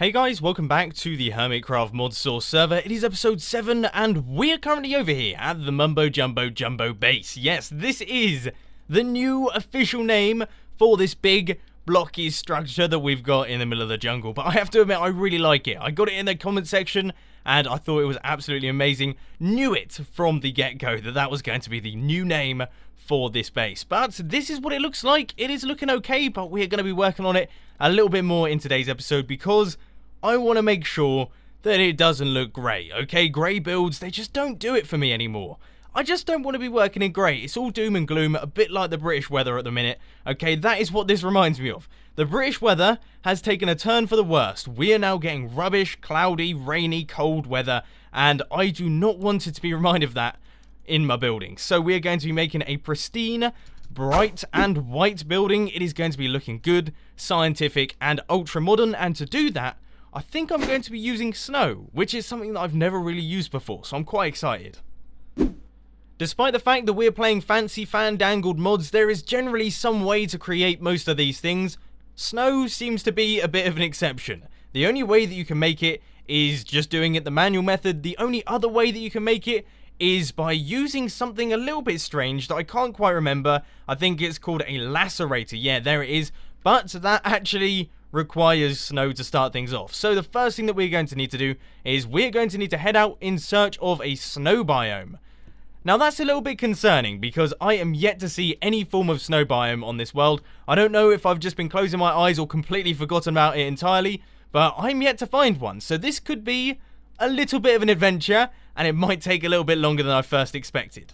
Hey guys, welcome back to the Hermitcraft Modsauce server. It is episode 7 and we're currently over here at the Mumbo Jumbo base. Yes, this is the new official name for this big blocky structure that we've got in the middle of the jungle. But I have to admit, I really like it. I got it in the comment section and I thought it was absolutely amazing. Knew it from the get-go that was going to be the new name for this base. But this is what it looks like. It is looking okay, but we're going to be working on it a little bit more in today's episode because I want to make sure that it doesn't look grey, okay? Grey builds, they just don't do it for me anymore. I just don't want to be working in grey. It's all doom and gloom, a bit like the British weather at the minute. Okay, that is what this reminds me of. The British weather has taken a turn for the worst. We are now getting rubbish, cloudy, rainy, cold weather, and I do not want it to be reminded of that in my building. So we are going to be making a pristine, bright and white building. It is going to be looking good, scientific, and ultra-modern, and to do that, I think I'm going to be using snow, which is something that I've never really used before, so I'm quite excited. Despite the fact that we're playing fancy fan-dangled mods, there is generally some way to create most of these things. Snow seems to be a bit of an exception. The only way that you can make it is just doing it the manual method. The only other way that you can make it is by using something a little bit strange that I can't quite remember. I think it's called a lacerator. Yeah, there it is. But that actually requires snow to start things off. So the first thing that we're going to need to do is we're going to need to head out in search of a snow biome. Now that's a little bit concerning because I am yet to see any form of snow biome on this world. I don't know if I've just been closing my eyes or completely forgotten about it entirely, but I'm yet to find one. So this could be a little bit of an adventure and it might take a little bit longer than I first expected.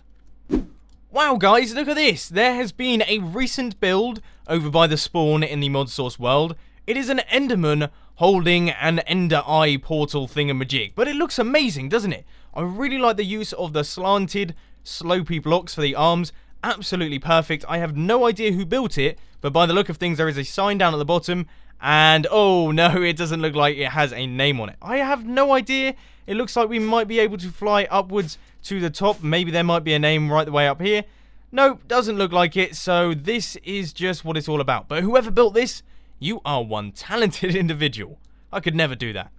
Wow guys, look at this. There has been a recent build over by the spawn in the Modsauce world. It is an Enderman holding an Ender Eye portal thingamajig, but it looks amazing, doesn't it? I really like the use of the slanted, slopey blocks for the arms. Absolutely perfect. I have no idea who built it, but by the look of things, there is a sign down at the bottom, and oh no, it doesn't look like it has a name on it. I have no idea. It looks like we might be able to fly upwards to the top. Maybe there might be a name right the way up here. Nope, doesn't look like it, so this is just what it's all about. But whoever built this, you are one talented individual. I could never do that.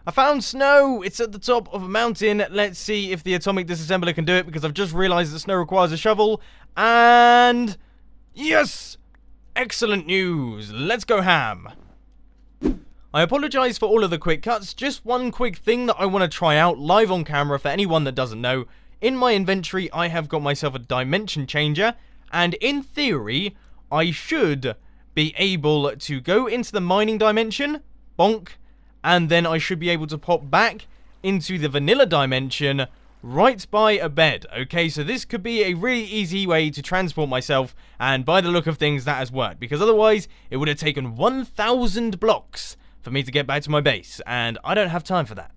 I found snow. It's at the top of a mountain. Let's see if the atomic disassembler can do it because I've just realized that snow requires a shovel. And yes! Excellent news. Let's go ham. I apologize for all of the quick cuts. Just one quick thing that I want to try out live on camera for anyone that doesn't know. In my inventory, I have got myself a dimension changer. And in theory, I should be able to go into the mining dimension, bonk, and then I should be able to pop back into the vanilla dimension right by a bed. Okay, so this could be a really easy way to transport myself, and by the look of things, that has worked, because otherwise, it would have taken 1,000 blocks for me to get back to my base, and I don't have time for that.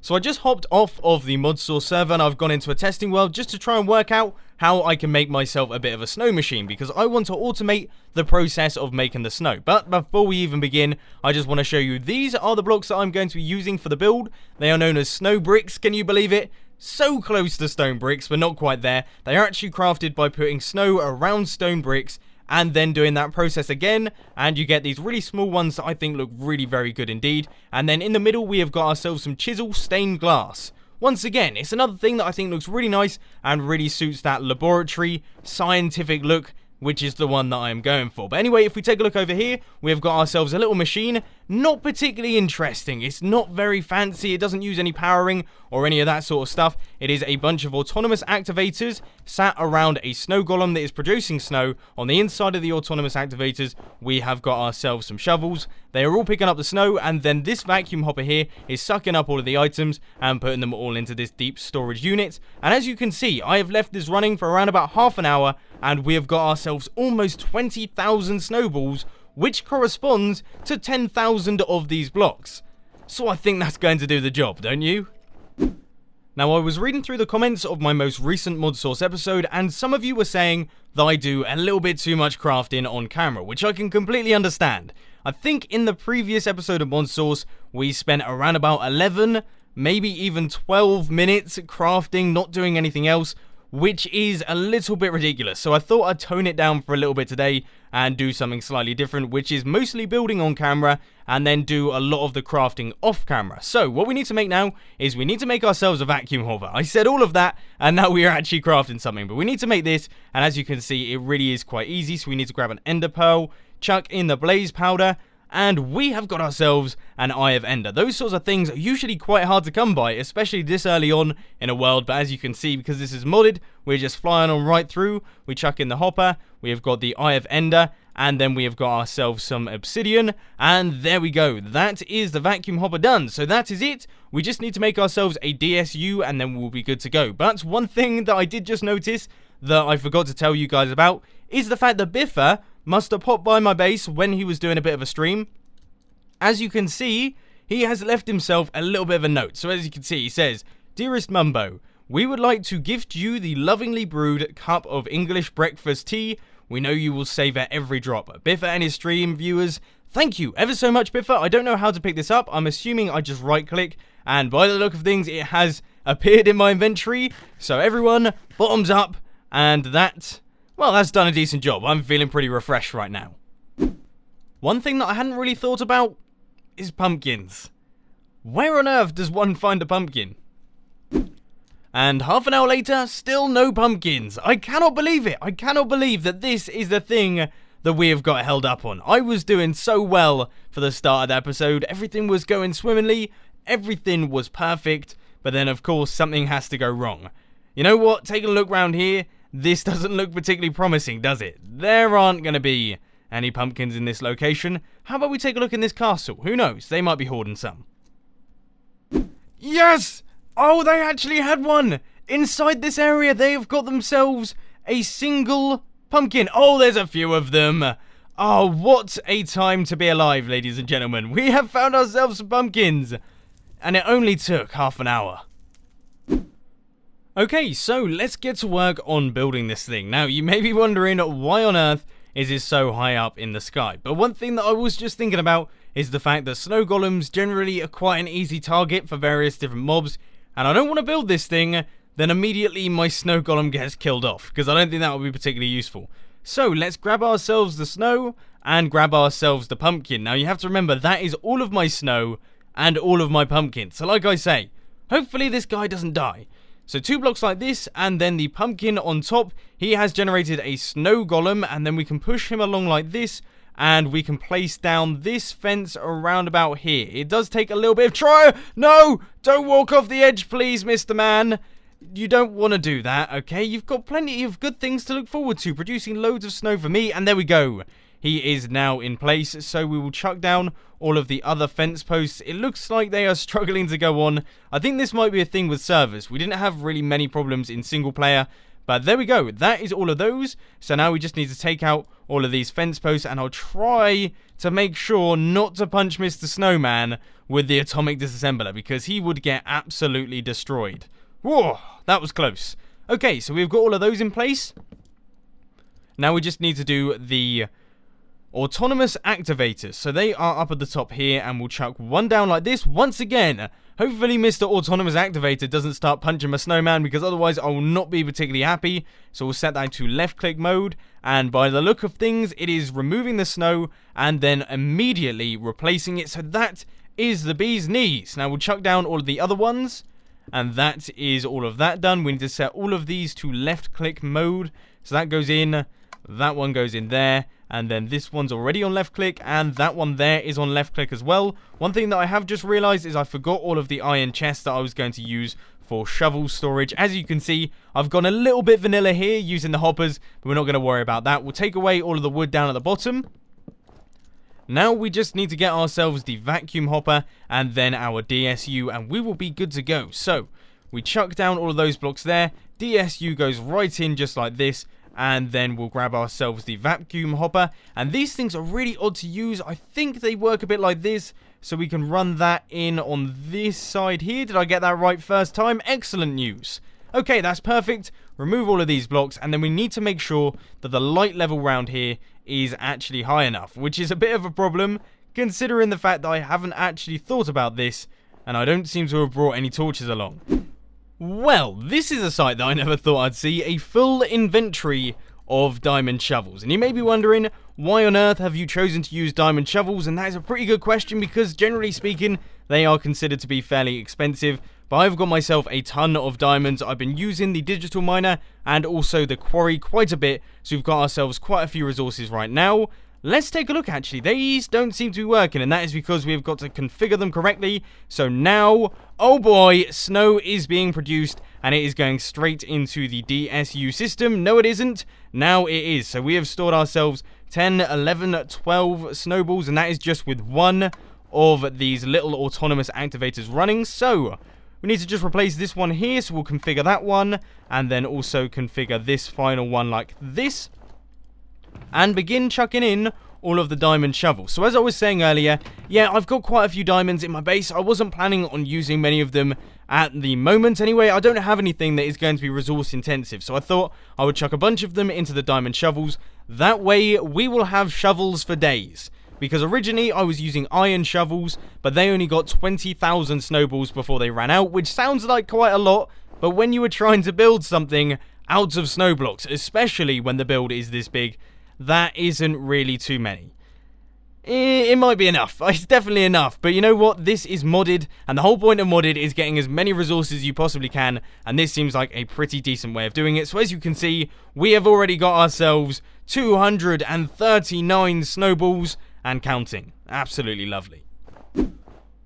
So I just hopped off of the Modsauce server and I've gone into a testing world just to try and work out how I can make myself a bit of a snow machine because I want to automate the process of making the snow. But before we even begin, I just want to show you these are the blocks that I'm going to be using for the build. They are known as snow bricks, can you believe it? So close to stone bricks, but not quite there. They are actually crafted by putting snow around stone bricks and then doing that process again, and you get these really small ones that I think look really very good indeed. And then in the middle we have got ourselves some chisel stained glass. Once again, it's another thing that I think looks really nice and really suits that laboratory scientific look, which is the one that I am going for. But anyway, if we take a look over here, we have got ourselves a little machine. Not particularly interesting. It's not very fancy. It doesn't use any powering or any of that sort of stuff. It is a bunch of autonomous activators sat around a snow golem that is producing snow. On the inside of the autonomous activators, we have got ourselves some shovels. They are all picking up the snow, and then this vacuum hopper here is sucking up all of the items and putting them all into this deep storage unit. And as you can see, I have left this running for around about half an hour, and we have got ourselves almost 20,000 snowballs, which corresponds to 10,000 of these blocks. So I think that's going to do the job, don't you? Now, I was reading through the comments of my most recent Modsauce episode, and some of you were saying that I do a little bit too much crafting on camera, which I can completely understand. I think in the previous episode of Modsauce, we spent around about 11, maybe even 12 minutes crafting, not doing anything else, which is a little bit ridiculous. So I thought I'd tone it down for a little bit today and do something slightly different, which is mostly building on camera and then do a lot of the crafting off camera. So what we need to make now is we need to make ourselves a vacuum hopper. I said all of that and now we are actually crafting something, but we need to make this, and as you can see, it really is quite easy. So we need to grab an ender pearl, chuck in the blaze powder, and we have got ourselves an Eye of Ender. Those sorts of things are usually quite hard to come by, especially this early on in a world, but as you can see, because this is modded, we're just flying on right through. We chuck in the hopper, we have got the Eye of Ender, and then we have got ourselves some obsidian, and there we go. That is the vacuum hopper done. So that is it. We just need to make ourselves a DSU, and then we'll be good to go. But one thing that I did just notice that I forgot to tell you guys about is the fact that Biffa must have popped by my base when he was doing a bit of a stream. As you can see, he has left himself a little bit of a note. So as you can see, he says, "Dearest Mumbo, we would like to gift you the lovingly brewed cup of English breakfast tea. We know you will savour every drop. Biffa and his stream viewers, thank you ever so much, Biffa. I don't know how to pick this up. I'm assuming I just right click, and by the look of things, it has appeared in my inventory. So everyone, bottoms up, and that, well, that's done a decent job. I'm feeling pretty refreshed right now." One thing that I hadn't really thought about is pumpkins. Where on earth does one find a pumpkin? And half an hour later, still no pumpkins. I cannot believe it. I cannot believe that this is the thing that we have got held up on. I was doing so well for the start of the episode. Everything was going swimmingly. Everything was perfect. But then, of course, something has to go wrong. You know what? Taking a look around here, this doesn't look particularly promising, does it? There aren't going to be any pumpkins in this location. How about we take a look in this castle? Who knows? They might be hoarding some. Yes! Oh, they actually had one! Inside this area, they have got themselves a single pumpkin. Oh, there's a few of them. Oh, what a time to be alive, ladies and gentlemen. We have found ourselves some pumpkins. And it only took half an hour. Okay, so let's get to work on building this thing. Now, you may be wondering why on earth is it so high up in the sky. But one thing that I was just thinking about is the fact that snow golems generally are quite an easy target for various different mobs. And I don't want to build this thing, then immediately my snow golem gets killed off, because I don't think that would be particularly useful. So let's grab ourselves the snow and grab ourselves the pumpkin. Now you have to remember that is all of my snow and all of my pumpkin. So like I say, hopefully this guy doesn't die. So 2 blocks like this, and then the pumpkin on top, he has generated a snow golem, and then we can push him along like this, and we can place down this fence around about here. It does take a little bit of try. No! Don't walk off the edge, please, Mr. Man. You don't want to do that, okay? You've got plenty of good things to look forward to, producing loads of snow for me, and there we go. He is now in place, so we will chuck down all of the other fence posts. It looks like they are struggling to go on. I think this might be a thing with servers. We didn't have really many problems in single player, but there we go. That is all of those. So now we just need to take out all of these fence posts, and I'll try to make sure not to punch Mr. Snowman with the atomic disassembler, because he would get absolutely destroyed. Whoa, that was close. Okay, so we've got all of those in place. Now we just need to do the autonomous activators. So they are up at the top here, and we'll chuck one down like this once again. Hopefully Mr. Autonomous Activator doesn't start punching my snowman, because otherwise I will not be particularly happy. So we'll set that to left click mode, and by the look of things it is removing the snow and then immediately replacing it. So that is the bee's knees. Now we'll chuck down all of the other ones, and that is all of that done. We need to set all of these to left click mode. So that goes in, that one goes in there, and then this one's already on left click, and that one there is on left click as well. One thing that I have just realized is I forgot all of the iron chests that I was going to use for shovel storage. As you can see, I've gone a little bit vanilla here using the hoppers, but we're not going to worry about that. We'll take away all of the wood down at the bottom. Now we just need to get ourselves the vacuum hopper and then our DSU, and we will be good to go. So we chuck down all of those blocks there. DSU goes right in just like this, and then we'll grab ourselves the vacuum hopper. And these things are really odd to use. I think they work a bit like this, so we can run that in on this side here. Did I get that right first time? Excellent news. Okay, that's perfect. Remove all of these blocks, and then we need to make sure that the light level around here is actually high enough, which is a bit of a problem considering the fact that I haven't actually thought about this, and I don't seem to have brought any torches along. Well, this is a sight that I never thought I'd see, a full inventory of diamond shovels. And you may be wondering, why on earth have you chosen to use diamond shovels? And that is a pretty good question because generally speaking, they are considered to be fairly expensive. But I've got myself a ton of diamonds. I've been using the digital miner and also the quarry quite a bit. So we've got ourselves quite a few resources right now. Let's take a look actually. These don't seem to be working and that is because we've got to configure them correctly. So now, oh boy, snow is being produced and it is going straight into the DSU system. No, it isn't. Now it is. So we have stored ourselves 10, 11, 12 snowballs and that is just with one of these little autonomous activators running. So we need to just replace this one here. So we'll configure that one and then also configure this final one like this. And begin chucking in all of the diamond shovels. So as I was saying earlier, yeah, I've got quite a few diamonds in my base. I wasn't planning on using many of them at the moment. Anyway, I don't have anything that is going to be resource intensive. So I thought I would chuck a bunch of them into the diamond shovels. That way, we will have shovels for days. Because originally, I was using iron shovels, but they only got 20,000 snowballs before they ran out, which sounds like quite a lot. But when you were trying to build something out of snow blocks, especially when the build is this big, that isn't really too many. It might be enough. It's definitely enough. But you know what? This is modded. And the whole point of modded is getting as many resources as you possibly can. And this seems like a pretty decent way of doing it. So as you can see, we have already got ourselves 239 snowballs and counting. Absolutely lovely.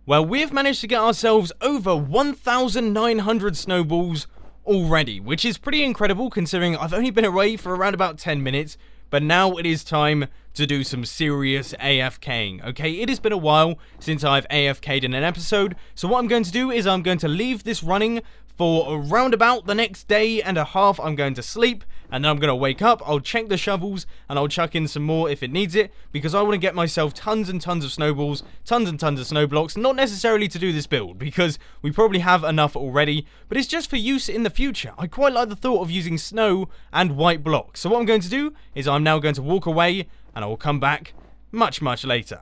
Well, we've managed to get ourselves over 1,900 snowballs already. Which is pretty incredible considering I've only been away for around about 10 minutes. But now it is time to do some serious AFKing, okay? It has been a while since I've AFK'd in an episode, so what I'm going to do is I'm going to leave this running for around about the next day and a half. I'm going to sleep, and then I'm going to wake up, I'll check the shovels, and I'll chuck in some more if it needs it, because I want to get myself tons and tons of snowballs, tons and tons of snow blocks, not necessarily to do this build, because we probably have enough already, but it's just for use in the future. I quite like the thought of using snow and white blocks, so what I'm going to do is I'm now going to walk away, and I will come back much later.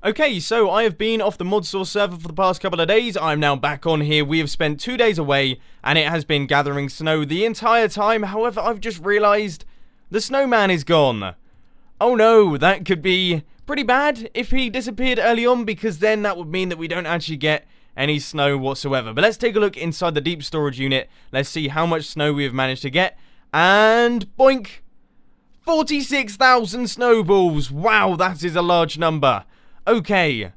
Okay, so I have been off the Modsauce server for the past couple of days. I'm now back on here. We have spent 2 days away, and it has been gathering snow the entire time. However, I've just realized the snowman is gone. Oh no, that could be pretty bad if he disappeared early on, because then that would mean that we don't actually get any snow whatsoever. But let's take a look inside the deep storage unit. Let's see how much snow we have managed to get. And boink! 46,000 snowballs. Wow, that is a large number. Okay,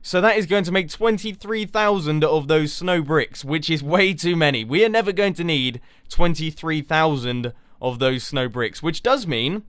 so that is going to make 23,000 of those snow bricks, which is way too many. We are never going to need 23,000 of those snow bricks, which does mean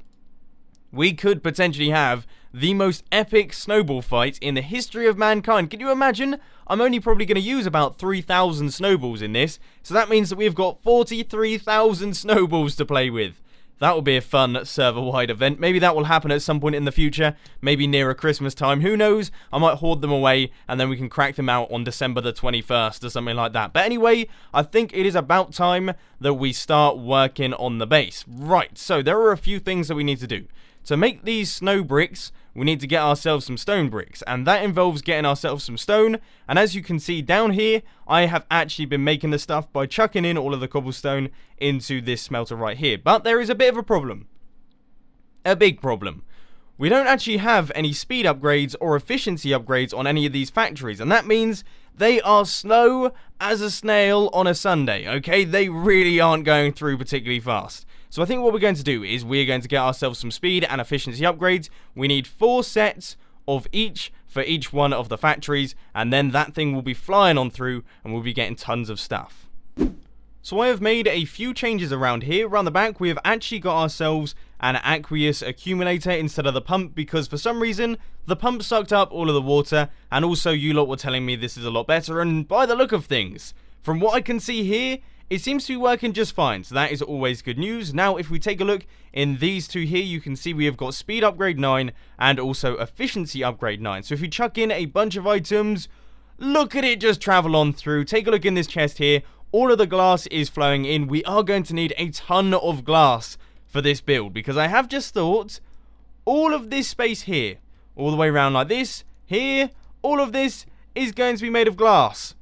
we could potentially have the most epic snowball fight in the history of mankind. Can you imagine? I'm only probably going to use about 3,000 snowballs in this, so that means that we've got 43,000 snowballs to play with. That will be a fun server-wide event. Maybe that will happen at some point in the future. Maybe nearer Christmas time. Who knows? I might hoard them away and then we can crack them out on December the 21st or something like that. But anyway, I think it is about time that we start working on the base. Right, so there are a few things that we need to do. To make these snow bricks, we need to get ourselves some stone bricks, and that involves getting ourselves some stone. And as you can see down here, I have actually been making the stuff by chucking in all of the cobblestone into this smelter right here. But there is a bit of a problem. A big problem. We don't actually have any speed upgrades or efficiency upgrades on any of these factories, and that means they are slow as a snail on a Sunday, okay? They really aren't going through particularly fast. So I think what we're going to do is we're going to get ourselves some speed and efficiency upgrades. We need 4 sets of each for each one of the factories, and then that thing will be flying on through and we'll be getting tons of stuff. So I have made a few changes around here. Around the back, we have actually got ourselves an aqueous accumulator instead of the pump, because for some reason, the pump sucked up all of the water, and also you lot were telling me this is a lot better, and by the look of things, from what I can see here, it seems to be working just fine, so that is always good news. Now, if we take a look in these two here, you can see we have got speed upgrade 9 and also efficiency upgrade 9. So if we chuck in a bunch of items, look at it just travel on through. Take a look in this chest here. All of the glass is flowing in. We are going to need a ton of glass for this build, because I have just thought all of this space here, all the way around like this, here, all of this is going to be made of glass.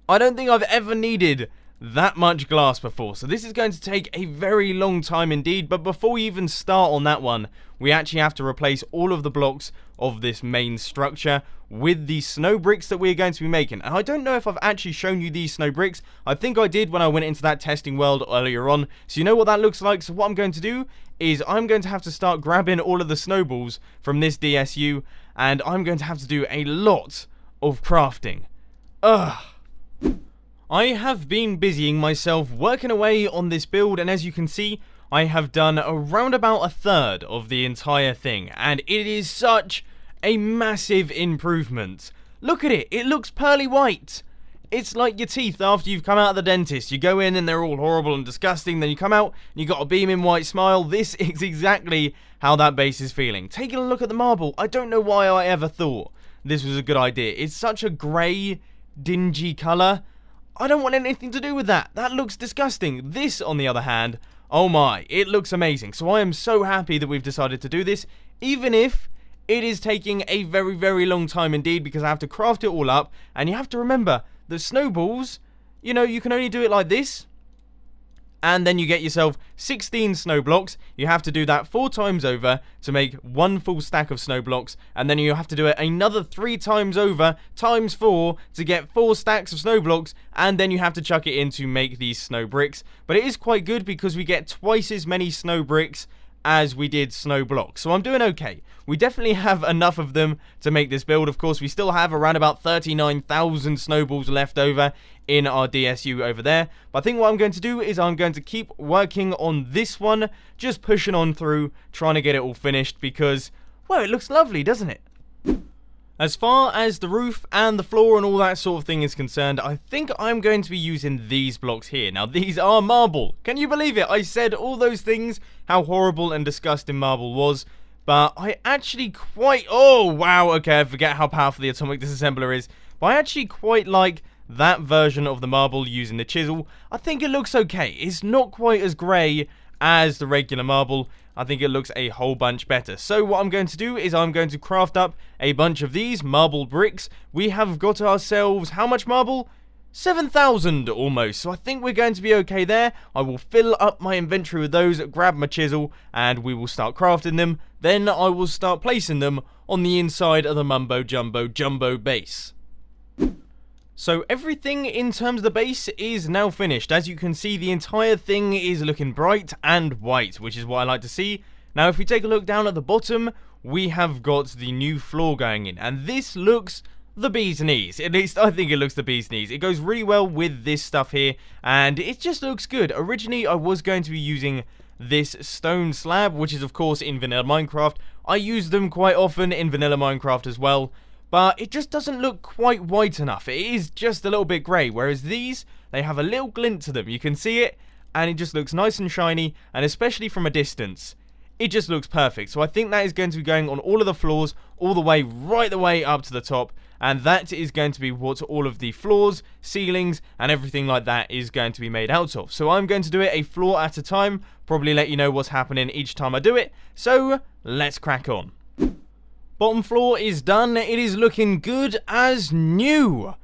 I don't think I've ever needed that much glass before, so this is going to take a very long time indeed. But before we even start on that one, we actually have to replace all of the blocks of this main structure with the snow bricks that we're going to be making. And I don't know if I've actually shown you these snow bricks. I think I did when I went into that testing world earlier on, so you know what that looks like. So what I'm going to do is I'm going to have to start grabbing all of the snowballs from this DSU, and I'm going to have to do a lot of crafting. I have been busying myself working away on this build, and as you can see, I have done around about a third of the entire thing, and it is such a massive improvement. Look at it, it looks pearly white. It's like your teeth after you've come out of the dentist. You go in and they're all horrible and disgusting, then you come out and you got a beaming white smile. This is exactly how that base is feeling. Taking a look at the marble, I don't know why I ever thought this was a good idea. It's such a grey, dingy colour. I don't want anything to do with that. That looks disgusting. This, on the other hand, oh my, it looks amazing. So I am so happy that we've decided to do this, even if it is taking a very, very long time indeed, because I have to craft it all up. And you have to remember, the snowballs, you know, you can only do it like this, and then you get yourself 16 snow blocks. You have to do that 4 times over to make 1 full stack of snow blocks, and then you have to do it another 3 times over times 4 to get 4 stacks of snow blocks, and then you have to chuck it in to make these snow bricks. But it is quite good because we get twice as many snow bricks as we did snow blocks, so I'm doing okay. We definitely have enough of them to make this build. Of course, we still have around about 39,000 snowballs left over in our DSU over there. But I think what I'm going to do is I'm going to keep working on this one, just pushing on through, trying to get it all finished because, well, it looks lovely, doesn't it? As far as the roof and the floor and all that sort of thing is concerned, I think I'm going to be using these blocks here. Now, these are marble. Can you believe it? I said all those things, how horrible and disgusting marble was, but I actually quite... Oh, wow, okay, I forget how powerful the atomic disassembler is, but I actually quite like that version of the marble using the chisel. I think it looks okay. It's not quite as grey as the regular marble. I think it looks a whole bunch better. So what I'm going to do is I'm going to craft up a bunch of these marble bricks. We have got ourselves, how much marble? 7,000 almost. So I think we're going to be okay there. I will fill up my inventory with those, grab my chisel, and we will start crafting them. Then I will start placing them on the inside of the Mumbo Jumbo Jumbo base. So everything in terms of the base is now finished. As you can see, the entire thing is looking bright and white, which is what I like to see. Now, if we take a look down at the bottom, we have got the new floor going in, and this looks the bee's knees. At least I think it looks the bee's knees. It goes really well with this stuff here, and it just looks good. Originally, I was going to be using this stone slab, which is of course in vanilla Minecraft. I use them quite often in vanilla Minecraft as well, but it just doesn't look quite white enough. It is just a little bit grey, whereas these, they have a little glint to them. You can see it, and it just looks nice and shiny, and especially from a distance, it just looks perfect. So I think that is going to be going on all of the floors, all the way, right the way up to the top, and that is going to be what all of the floors, ceilings, and everything like that is going to be made out of. So I'm going to do it a floor at a time, probably let you know what's happening each time I do it. So let's crack on. Bottom floor is done. It is looking good as new.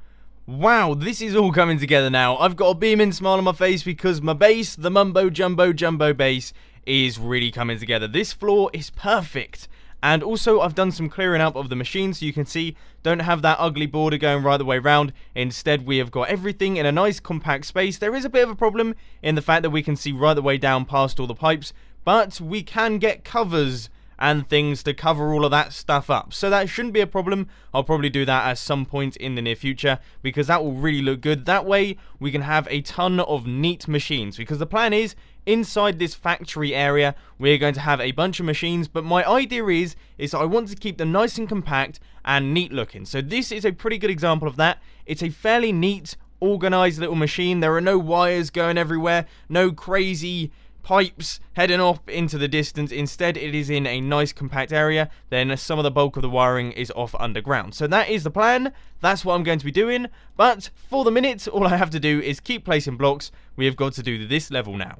Wow, this is all coming together now. I've got a beaming smile on my face because my base, the Mumbo Jumbo Jumbo base, is really coming together. This floor is perfect. And also, I've done some clearing up of the machine, so you can see, don't have that ugly border going right the way around. Instead, we have got everything in a nice compact space. There is a bit of a problem in the fact that we can see right the way down past all the pipes, but we can get covers and things to cover all of that stuff up. So that shouldn't be a problem. I'll probably do that at some point in the near future because that will really look good. That way we can have a ton of neat machines, because the plan is inside this factory area we're going to have a bunch of machines, but my idea is I want to keep them nice and compact and neat looking. So this is a pretty good example of that. It's a fairly neat, organized little machine. There are no wires going everywhere, no crazy pipes heading off into the distance. Instead, it is in a nice compact area. Then some of the bulk of the wiring is off underground. So that is the plan. That's what I'm going to be doing. But for the minute, all I have to do is keep placing blocks. We have got to do this level now.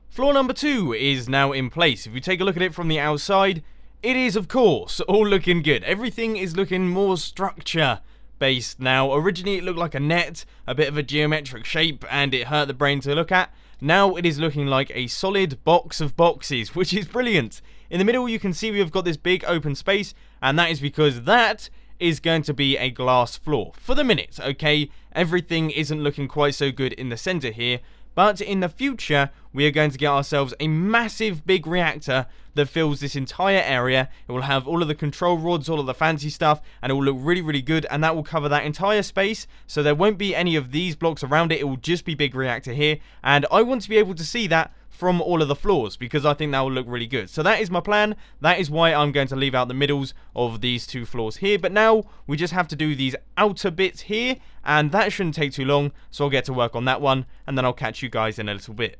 Floor number 2 is now in place. If you take a look at it from the outside, it is of course all looking good. Everything is looking more structure base now. Originally it looked like a net, a bit of a geometric shape, and it hurt the brain to look at. Now it is looking like a solid box of boxes, which is brilliant. In the middle you can see we've got this big open space, and that is because that is going to be a glass floor for the minute, okay? Everything isn't looking quite so good in the center here, but in the future we are going to get ourselves a massive big reactor that fills this entire area. It will have all of the control rods, all of the fancy stuff, and it will look really, really good, and that will cover that entire space, so there won't be any of these blocks around it. It will just be big reactor here, and I want to be able to see that from all of the floors, because I think that will look really good. So that is my plan. That is why I'm going to leave out the middles of these two floors here. But now we just have to do these outer bits here, and that shouldn't take too long, so I'll get to work on that one, and then I'll catch you guys in a little bit.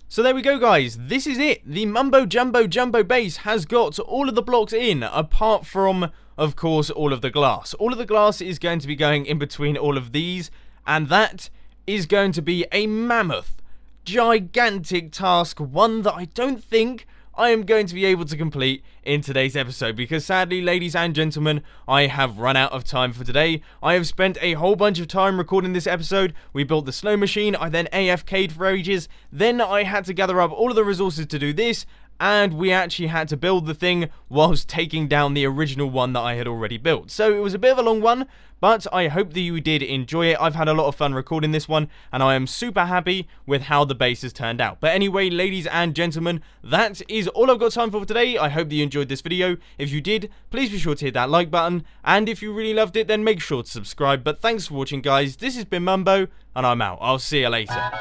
So there we go, guys. This is it. The Mumbo Jumbo Jumbo base has got all of the blocks in, apart from, of course, all of the glass. All of the glass is going to be going in between all of these, and that is going to be a mammoth, gigantic task, one that I don't think I am going to be able to complete in today's episode, because sadly, ladies and gentlemen, I have run out of time for today. I have spent a whole bunch of time recording this episode. We built the snow machine, I then AFK'd for ages, then I had to gather up all of the resources to do this, and we actually had to build the thing whilst taking down the original one that I had already built. So it was a bit of a long one, but I hope that you did enjoy it. I've had a lot of fun recording this one, and I am super happy with how the base has turned out. But anyway, ladies and gentlemen, that is all I've got time for today. I hope that you enjoyed this video. If you did, please be sure to hit that like button, and if you really loved it, then make sure to subscribe. But thanks for watching, guys. This has been Mumbo, and I'm out. I'll see you later.